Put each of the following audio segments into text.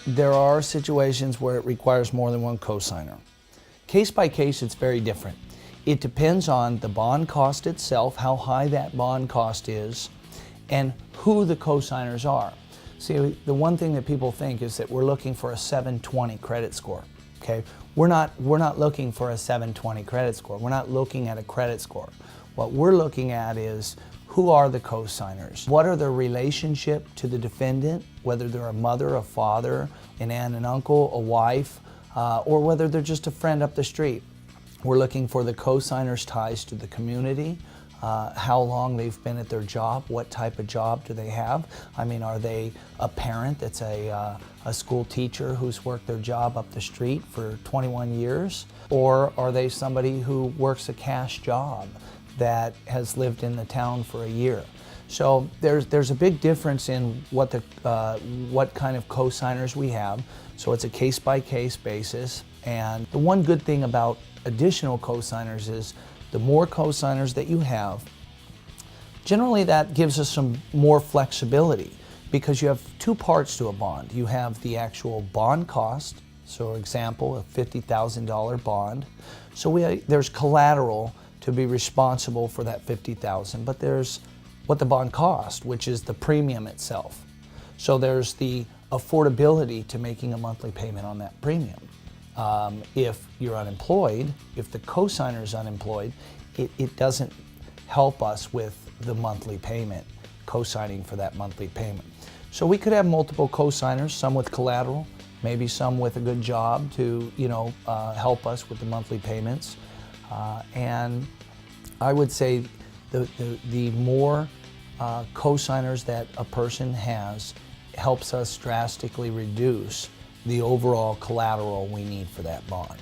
There are situations where it requires more than one cosigner. Case by case, it's very different. It depends on the bond cost itself, how high that bond cost is, and who the cosigners are. See, the one thing that people think is that we're looking for a 720 credit score. Okay, we're not looking for a 720 credit score. We're not looking at a credit score. What we're looking at is who are the cosigners? What are their relationship to the defendant, whether they're a mother, a father, an aunt, an uncle, a wife, or whether they're just a friend up the street. We're looking for the cosigners' ties to the community, how long they've been at their job, what type of job do they have. I mean, are they a parent that's a school teacher who's worked their job up the street for 21 years? Or are they somebody who works a cash job that has lived in the town for a year? So there's a big difference in what kind of cosigners we have. So it's a case-by-case basis. And the one good thing about additional cosigners is the more cosigners that you have, generally that gives us some more flexibility because you have two parts to a bond. You have the actual bond cost, so example, a $50,000 bond. So there's collateral to be responsible for that $50,000, but there's what the bond cost, which is the premium itself. So there's the affordability to making a monthly payment on that premium. If you're unemployed, if the cosigner is unemployed, it doesn't help us with the monthly payment, cosigning for that monthly payment. So we could have multiple cosigners, some with collateral, maybe some with a good job to help us with the monthly payments. And I would say the more cosigners that a person has helps us drastically reduce the overall collateral we need for that bond.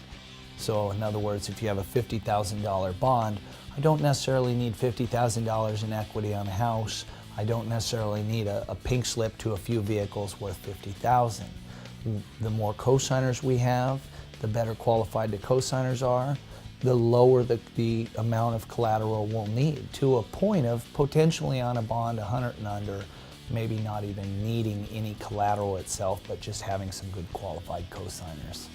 So in other words, if you have a $50,000 bond, I don't necessarily need $50,000 in equity on a house. I don't necessarily need a pink slip to a few vehicles worth $50,000. The more cosigners we have, the better qualified the cosigners are, the lower the amount of collateral we'll need, to a point of potentially on a bond 100 and under, maybe not even needing any collateral itself, but just having some good qualified cosigners.